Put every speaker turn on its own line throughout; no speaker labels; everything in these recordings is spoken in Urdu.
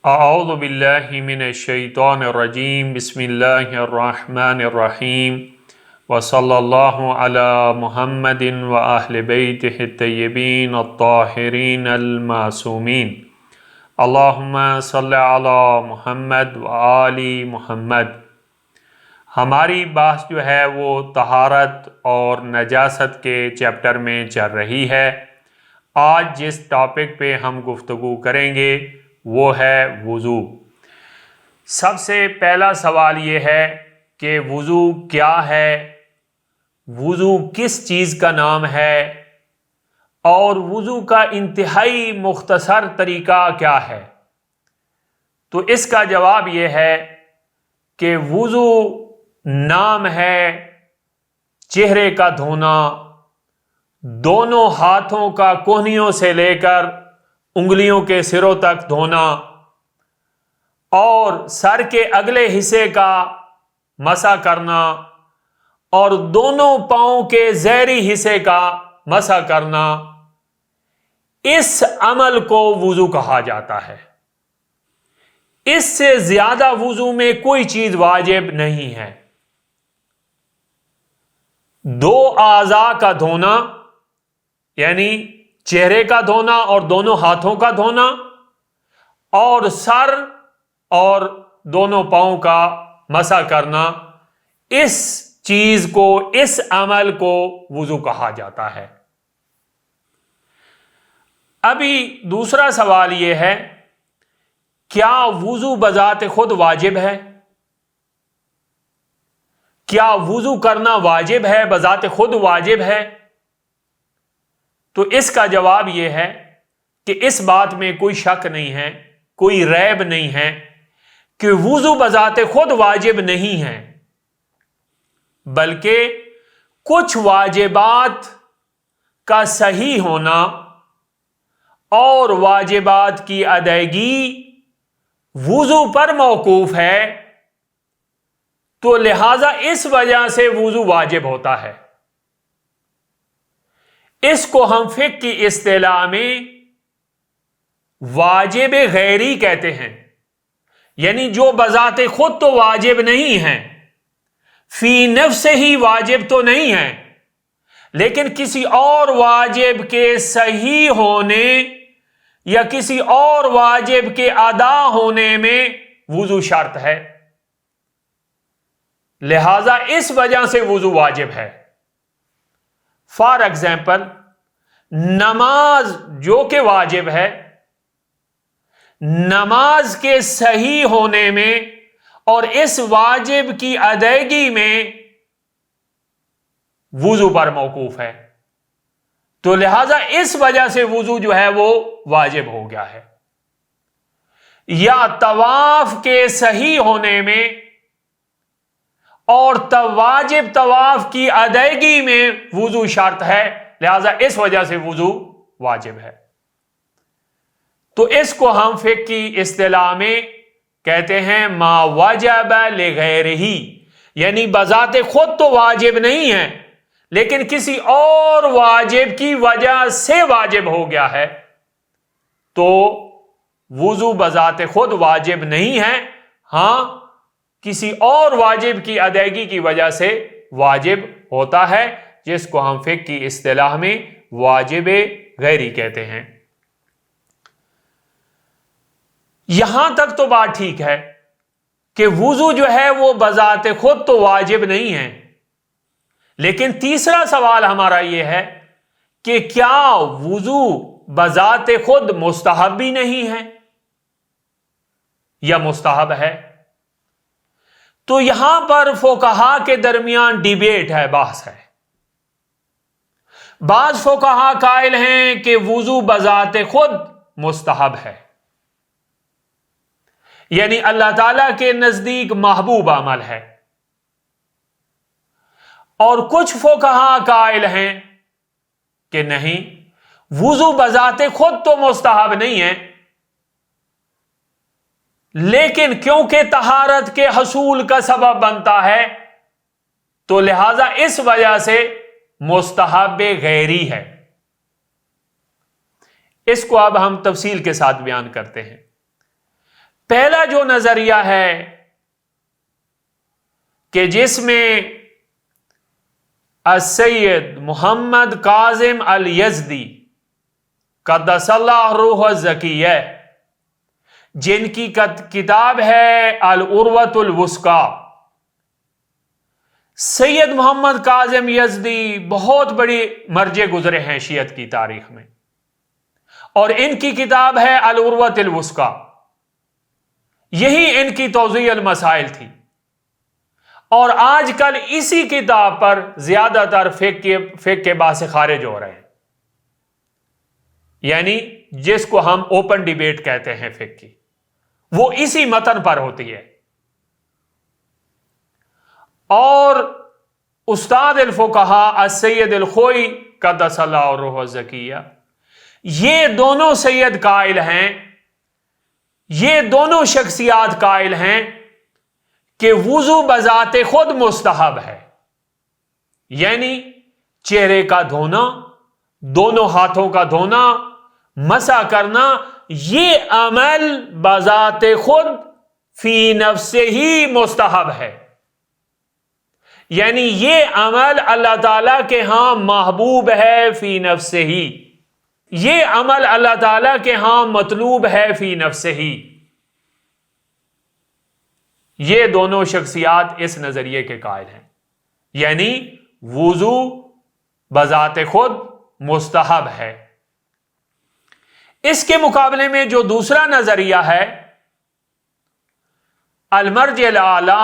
اعوذ باللہ من الشیطان الرجیم بسم اللہ الرحمن الرحیم وصلی اللہ علی محمد وآل بیتہ الطیبین الطاہرین المعصومین اللہم صلی علی محمد وآل محمد۔ ہماری بحث جو ہے وہ طہارت اور نجاست کے چیپٹر میں چل رہی ہے۔ آج جس ٹاپک پہ ہم گفتگو کریں گے وہ ہے وضو۔ سب سے پہلا سوال یہ ہے کہ وضو کیا ہے، وضو کس چیز کا نام ہے، اور وضو کا انتہائی مختصر طریقہ کیا ہے؟ تو اس کا جواب یہ ہے کہ وضو نام ہے چہرے کا دھونا، دونوں ہاتھوں کا کونیوں سے لے کر انگلیوں کے سروں تک دھونا، اور سر کے اگلے حصے کا مسح کرنا، اور دونوں پاؤں کے ظہری حصے کا مسح کرنا، اس عمل کو وضو کہا جاتا ہے۔ اس سے زیادہ وضو میں کوئی چیز واجب نہیں ہے۔ دو اعضاء کا دھونا یعنی چہرے کا دھونا اور دونوں ہاتھوں کا دھونا، اور سر اور دونوں پاؤں کا مسح کرنا، اس چیز کو، اس عمل کو وضو کہا جاتا ہے۔ ابھی دوسرا سوال یہ ہے، کیا وضو بذات خود واجب ہے؟ کیا وضو کرنا واجب ہے، بذات خود واجب ہے؟ تو اس کا جواب یہ ہے کہ اس بات میں کوئی شک نہیں ہے، کوئی ریب نہیں ہے کہ وضو بذات خود واجب نہیں ہے، بلکہ کچھ واجبات کا صحیح ہونا اور واجبات کی ادائیگی وضو پر موقوف ہے، تو لہذا اس وجہ سے وضو واجب ہوتا ہے۔ اس کو ہم فقہ کی اصطلاح میں واجب غیری کہتے ہیں، یعنی جو بذات خود تو واجب نہیں ہے، فی نفس ہی واجب تو نہیں ہے، لیکن کسی اور واجب کے صحیح ہونے یا کسی اور واجب کے ادا ہونے میں وضو شرط ہے، لہذا اس وجہ سے وضو واجب ہے۔ فار ایگزامپل، نماز جو کہ واجب ہے، نماز کے صحیح ہونے میں اور اس واجب کی ادائیگی میں وضو پر موقوف ہے، تو لہذا اس وجہ سے وضو جو ہے وہ واجب ہو گیا ہے۔ یا طواف کے صحیح ہونے میں اور واجب طواف کی ادائیگی میں وضو شرط ہے، لہذا اس وجہ سے وضو واجب ہے۔ تو اس کو ہم فقہ کی اصطلاح میں کہتے ہیں ما وجب لغیرہ، یعنی بذات خود تو واجب نہیں ہے لیکن کسی اور واجب کی وجہ سے واجب ہو گیا ہے، تو وضو بذات خود واجب نہیں ہے، ہاں کسی اور واجب کی ادائیگی کی وجہ سے واجب ہوتا ہے، جس کو ہم فقہ کی اصطلاح میں واجب غیری کہتے ہیں۔ یہاں تک تو بات ٹھیک ہے کہ وضو جو ہے وہ بذات خود تو واجب نہیں ہے، لیکن تیسرا سوال ہمارا یہ ہے کہ کیا وضو بذات خود مستحب بھی نہیں ہے یا مستحب ہے؟ تو یہاں پر فقہا کے درمیان ڈیبیٹ ہے، بحث ہے۔ بعض فقہا قائل ہیں کہ وضو بذات خود مستحب ہے، یعنی اللہ تعالی کے نزدیک محبوب عمل ہے، اور کچھ فقہا قائل ہیں کہ نہیں، وضو بذات خود تو مستحب نہیں ہے، لیکن کیونکہ طہارت کے حصول کا سبب بنتا ہے تو لہذا اس وجہ سے مستحب غیری ہے۔ اس کو اب ہم تفصیل کے ساتھ بیان کرتے ہیں۔ پہلا جو نظریہ ہے کہ جس میں السید محمد کاظم الیزدی قدس اللہ روح الزکیہ، جن کی کتاب ہے العروۃ الوثقی، سید محمد کاظم یزدی بہت بڑی مرجع گزرے ہیں شیعت کی تاریخ میں، اور ان کی کتاب ہے العروۃ الوثقی، یہی ان کی توضیح المسائل تھی، اور آج کل اسی کتاب پر زیادہ تر فقہ کے بحث خارج ہو رہے ہیں، یعنی جس کو ہم اوپن ڈیبیٹ کہتے ہیں فقہ کی، وہ اسی متن پر ہوتی ہے۔ اور استاد الفقہا السید الخوئی قدس اللہ روح الزکیہ، یہ دونوں سید قائل ہیں، یہ دونوں شخصیات قائل ہیں کہ وضو بذات خود مستحب ہے، یعنی چہرے کا دھونا، دونوں ہاتھوں کا دھونا، مسح کرنا، یہ عمل بذات خود فی نفس ہی مستحب ہے، یعنی یہ عمل اللہ تعالیٰ کے ہاں محبوب ہے فی نفس ہی، یہ عمل اللہ تعالیٰ کے ہاں مطلوب ہے فی نفس ہی۔ یہ دونوں شخصیات اس نظریے کے قائل ہیں، یعنی وضو بذات خود مستحب ہے۔ اس کے مقابلے میں جو دوسرا نظریہ ہے، المرجع الاعلی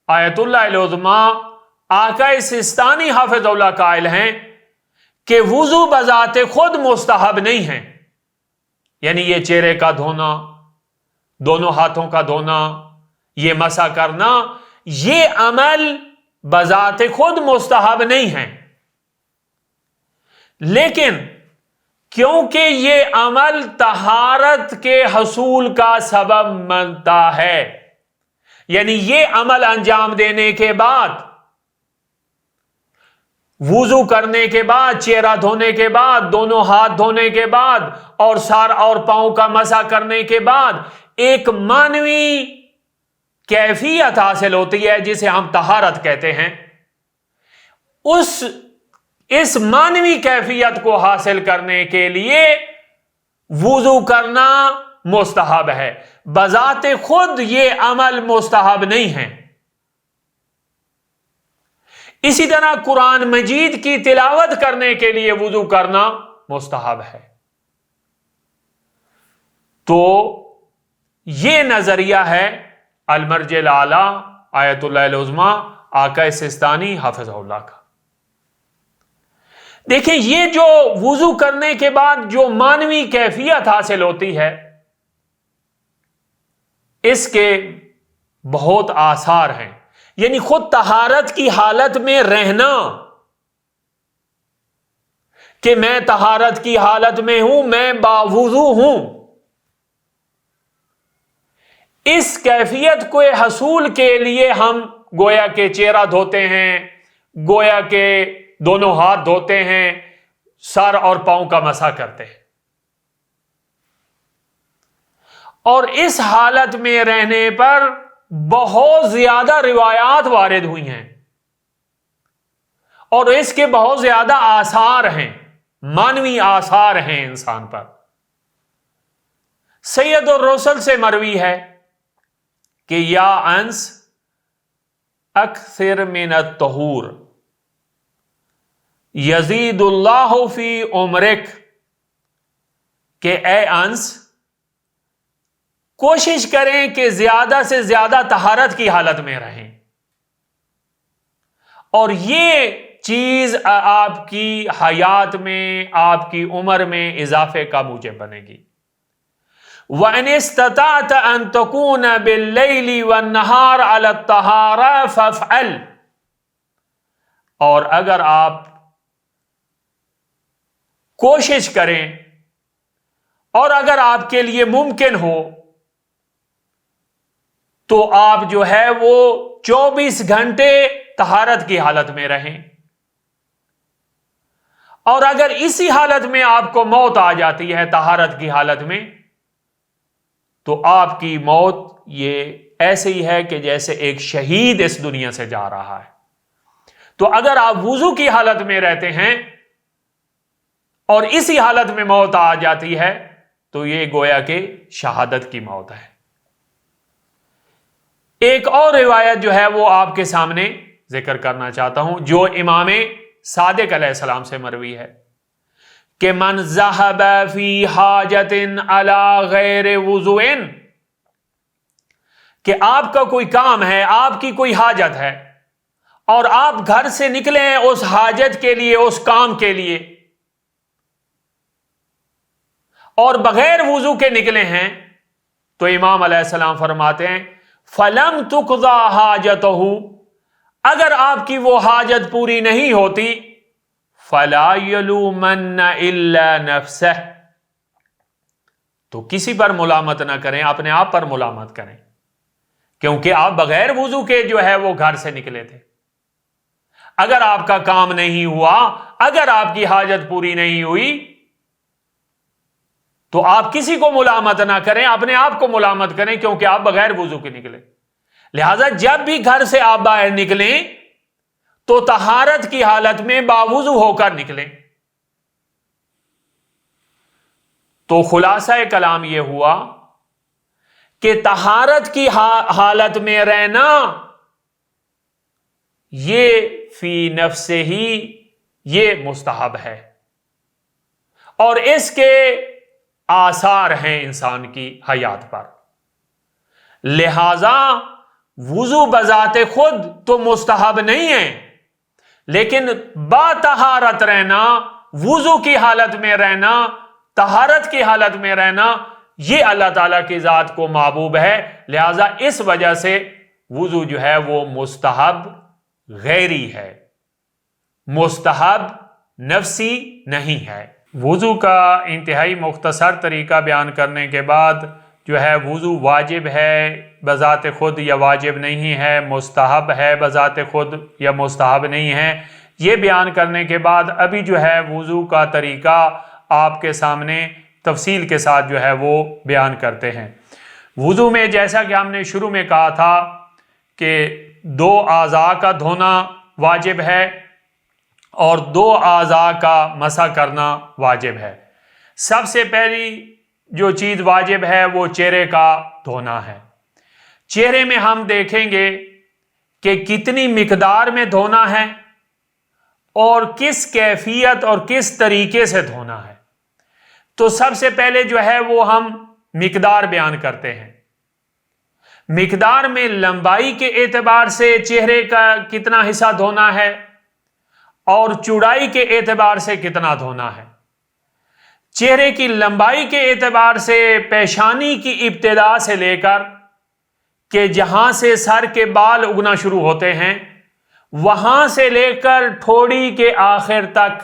آیت اللہ العظمی آقا سستانی حافظ اللہ قائل ہیں کہ وضو بذات خود مستحب نہیں ہے، یعنی یہ چہرے کا دھونا، دونوں ہاتھوں کا دھونا، یہ مسح کرنا، یہ عمل بذات خود مستحب نہیں ہے، لیکن کیونکہ یہ عمل طہارت کے حصول کا سبب بنتا ہے، یعنی یہ عمل انجام دینے کے بعد، وضو کرنے کے بعد، چہرہ دھونے کے بعد، دونوں ہاتھ دھونے کے بعد، اور سر اور پاؤں کا مسح کرنے کے بعد ایک معنوی کیفیت حاصل ہوتی ہے جسے ہم طہارت کہتے ہیں۔ اس معنوی کیفیت کو حاصل کرنے کے لیے وضو کرنا مستحب ہے، بذات خود یہ عمل مستحب نہیں ہے۔ اسی طرح قرآن مجید کی تلاوت کرنے کے لیے وضو کرنا مستحب ہے۔ تو یہ نظریہ ہے المرجع الاعلی آیت اللہ العظمی آقا سستانی حافظ اللہ کا۔ دیکھیں، یہ جو وضو کرنے کے بعد جو معنوی کیفیت حاصل ہوتی ہے، اس کے بہت آثار ہیں، یعنی خود طہارت کی حالت میں رہنا، کہ میں طہارت کی حالت میں ہوں، میں باوضو ہوں، اس کیفیت کو حصول کے لیے ہم گویا کہ چہرہ دھوتے ہیں، گویا کہ دونوں ہاتھ دھوتے ہیں، سر اور پاؤں کا مسح کرتے ہیں، اور اس حالت میں رہنے پر بہت زیادہ روایات وارد ہوئی ہیں، اور اس کے بہت زیادہ آثار ہیں، معنوی آثار ہیں انسان پر۔ سید الرسل سے مروی ہے کہ یا انس اکثر من الطہور یزید اللہ فی عمرک، کہ اے انس کوشش کریں کہ زیادہ سے زیادہ طہارت کی حالت میں رہیں، اور یہ چیز آپ کی حیات میں، آپ کی عمر میں اضافے کا موجب بنے گی۔ وَإِنِ اسْتَطَعْتَ أَن تَكُونَ بِاللَّيْلِ وَالنَّهَارِ عَلَى الطَّهَارَةِ فَافْعَلْ، اور اگر آپ کوشش کریں اور اگر آپ کے لیے ممکن ہو تو آپ جو ہے وہ 24 گھنٹے طہارت کی حالت میں رہیں، اور اگر اسی حالت میں آپ کو موت آ جاتی ہے طہارت کی حالت میں، تو آپ کی موت یہ ایسے ہی ہے کہ جیسے ایک شہید اس دنیا سے جا رہا ہے۔ تو اگر آپ وضو کی حالت میں رہتے ہیں اور اسی حالت میں موت آ جاتی ہے تو یہ گویا کہ شہادت کی موت ہے۔ ایک اور روایت جو ہے وہ آپ کے سامنے ذکر کرنا چاہتا ہوں، جو امام صادق علیہ السلام سے مروی ہے کہ من ذهب فی حاجت علی غیر وضوء، کہ آپ کا کوئی کام ہے، آپ کی کوئی حاجت ہے اور آپ گھر سے نکلے ہیں اس حاجت کے لیے، اس کام کے لیے، اور بغیر وضو کے نکلے ہیں، تو امام علیہ السلام فرماتے ہیں فَلَمْ تُقْضَى حَاجَتُهُ، اگر آپ کی وہ حاجت پوری نہیں ہوتی فَلَا يَلُومَنَّ إِلَّا نَفْسَهُ، تو کسی پر ملامت نہ کریں، اپنے آپ پر ملامت کریں، کیونکہ آپ بغیر وضو کے جو ہے وہ گھر سے نکلے تھے۔ اگر آپ کا کام نہیں ہوا، اگر آپ کی حاجت پوری نہیں ہوئی تو آپ کسی کو ملامت نہ کریں، اپنے آپ کو ملامت کریں، کیونکہ آپ بغیر وضو کے نکلے۔ لہذا جب بھی گھر سے آپ باہر نکلیں تو طہارت کی حالت میں باوضو ہو کر نکلیں۔ تو خلاصہ کلام یہ ہوا کہ طہارت کی حالت میں رہنا یہ فی نفس ہی یہ مستحب ہے، اور اس کے آثار ہیں انسان کی حیات پر۔ لہذا وضو بذات خود تو مستحب نہیں ہے، لیکن با طہارت رہنا، وضو کی حالت میں رہنا، طہارت کی حالت میں رہنا، یہ اللہ تعالیٰ کی ذات کو محبوب ہے۔ لہذا اس وجہ سے وضو جو ہے وہ مستحب غیری ہے، مستحب نفسی نہیں ہے۔ وضو کا انتہائی مختصر طریقہ بیان کرنے کے بعد جو ہے وضو واجب ہے بذات خود یا واجب نہیں ہے، مستحب ہے بذات خود یا مستحب نہیں ہے، یہ بیان کرنے کے بعد ابھی جو ہے وضو کا طریقہ آپ کے سامنے تفصیل کے ساتھ جو ہے وہ بیان کرتے ہیں۔ وضو میں جیسا کہ ہم نے شروع میں کہا تھا کہ 2 اعضاء کا دھونا واجب ہے اور 2 اعضاء کا مسح کرنا واجب ہے۔ سب سے پہلی جو چیز واجب ہے وہ چہرے کا دھونا ہے۔ چہرے میں ہم دیکھیں گے کہ کتنی مقدار میں دھونا ہے اور کس کیفیت اور کس طریقے سے دھونا ہے۔ تو سب سے پہلے جو ہے وہ ہم مقدار بیان کرتے ہیں۔ مقدار میں لمبائی کے اعتبار سے چہرے کا کتنا حصہ دھونا ہے اور چوڑائی کے اعتبار سے کتنا دھونا ہے۔ چہرے کی لمبائی کے اعتبار سے پیشانی کی ابتدا سے لے کر کہ جہاں سے سر کے بال اگنا شروع ہوتے ہیں وہاں سے لے کر ٹھوڑی کے آخر تک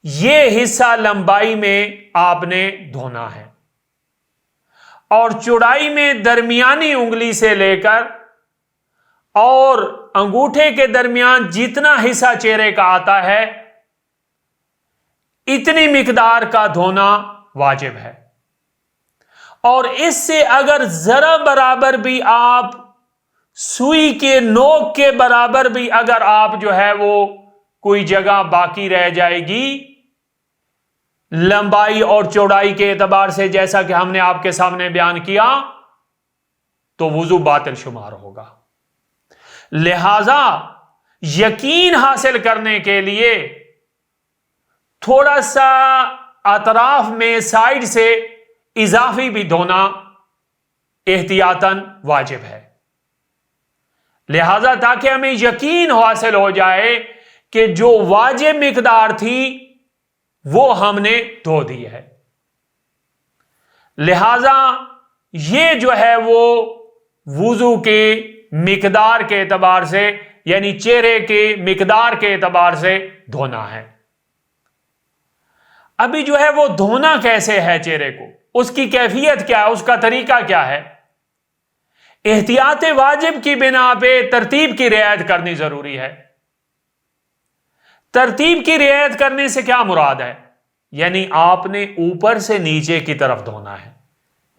یہ حصہ لمبائی میں آپ نے دھونا ہے، اور چوڑائی میں درمیانی انگلی سے لے کر اور انگوٹھے کے درمیان جتنا حصہ چہرے کا آتا ہے اتنی مقدار کا دھونا واجب ہے۔ اور اس سے اگر ذرا برابر بھی آپ سوئی کے نوک کے برابر بھی اگر آپ جو ہے وہ کوئی جگہ باقی رہ جائے گی لمبائی اور چوڑائی کے اعتبار سے، جیسا کہ ہم نے آپ کے سامنے بیان کیا، تو وضو باطل شمار ہوگا۔ لہذا یقین حاصل کرنے کے لیے تھوڑا سا اطراف میں سائڈ سے اضافی بھی دھونا احتیاطاً واجب ہے۔ لہذا تاکہ ہمیں یقین حاصل ہو جائے کہ جو واجب مقدار تھی وہ ہم نے دھو دی ہے۔ لہذا یہ جو ہے وہ وضو کے مقدار کے اعتبار سے، یعنی چہرے کے مقدار کے اعتبار سے دھونا ہے۔ ابھی جو ہے وہ دھونا کیسے ہے چہرے کو، اس کی کیفیت کیا ہے، اس کا طریقہ کیا ہے؟ احتیاط واجب کی بنا پہ ترتیب کی رعایت کرنی ضروری ہے۔ ترتیب کی رعایت کرنے سے کیا مراد ہے؟ یعنی آپ نے اوپر سے نیچے کی طرف دھونا ہے،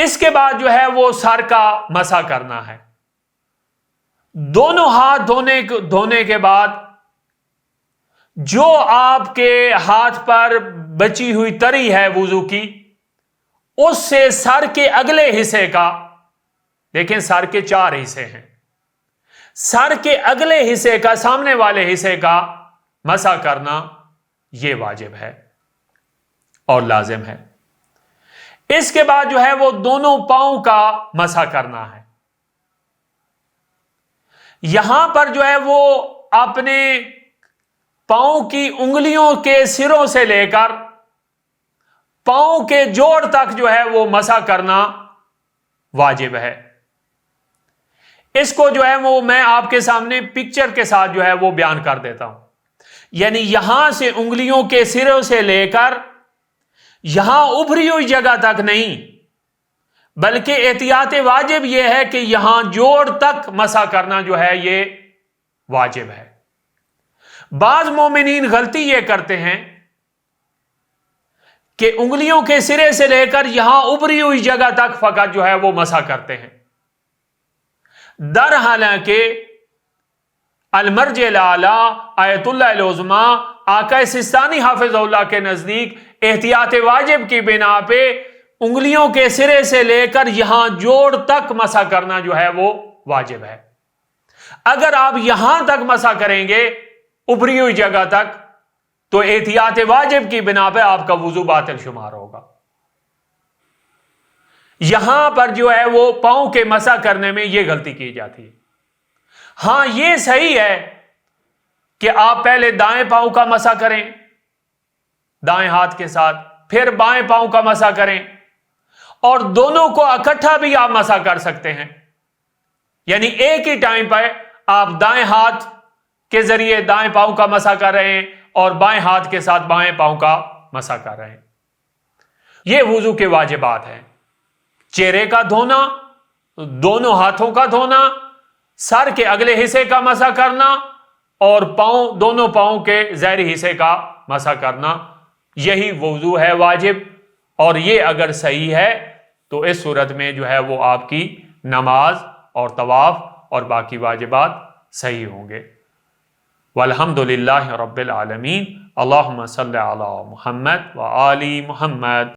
اس کے بعد جو ہے وہ سر کا مسح کرنا ہے. دونوں ہاتھ دھونے کے بعد جو آپ کے ہاتھ پر بچی ہوئی تری ہے وضو کی، اس سے سر کے اگلے حصے کا، دیکھیں سر کے 4 حصے ہیں، سر کے اگلے حصے کا، سامنے والے حصے کا مسح کرنا یہ واجب ہے اور لازم ہے. اس کے بعد جو ہے وہ دونوں پاؤں کا مسح کرنا ہے. یہاں پر جو ہے وہ اپنے پاؤں کی انگلیوں کے سروں سے لے کر پاؤں کے جوڑ تک جو ہے وہ مسح کرنا واجب ہے. اس کو جو ہے وہ میں آپ کے سامنے پکچر کے ساتھ جو ہے وہ بیان کر دیتا ہوں. یعنی یہاں سے انگلیوں کے سروں سے لے کر یہاں ابھری ہوئی جگہ تک نہیں، بلکہ احتیاط واجب یہ ہے کہ یہاں جوڑ تک مسح کرنا جو ہے یہ واجب ہے. بعض مومنین غلطی یہ کرتے ہیں کہ انگلیوں کے سرے سے لے کر یہاں ابھری ہوئی جگہ تک فقط جو ہے وہ مسح کرتے ہیں. در حالانکہ المرجع الاعلی آیت اللہ العظمی آقا سستانی حافظ اللہ کے نزدیک احتیاط واجب کی بنا پہ انگلیوں کے سرے سے لے کر یہاں جوڑ تک مسح کرنا جو ہے وہ واجب ہے. اگر آپ یہاں تک مسح کریں گے ابھری ہوئی جگہ تک تو احتیاط واجب کی بنا پہ آپ کا وضو باطل شمار ہوگا. یہاں پر جو ہے وہ پاؤں کے مسح کرنے میں یہ غلطی کی جاتی ہے. ہاں یہ صحیح ہے کہ آپ پہلے دائیں پاؤں کا مسح کریں دائیں ہاتھ کے ساتھ، پھر بائیں پاؤں کا مسح کریں، اور دونوں کو اکٹھا بھی آپ مسح کر سکتے ہیں. یعنی ایک ہی ٹائم پہ آپ دائیں ہاتھ کے ذریعے دائیں پاؤں کا مسح کر رہے ہیں اور بائیں ہاتھ کے ساتھ بائیں پاؤں کا مسح کر رہے ہیں. یہ وضو کے واجبات ہیں. چہرے کا دھونا، دونوں ہاتھوں کا دھونا، سر کے اگلے حصے کا مسح کرنا اور دونوں پاؤں کے ظاہری حصے کا مسح کرنا، یہی وضو ہے واجب. اور یہ اگر صحیح ہے تو اس صورت میں جو ہے وہ آپ کی نماز اور طواف اور باقی واجبات صحیح ہوں گے. والحمدللہ رب العالمین. اللہم صلی علی محمد و آل محمد.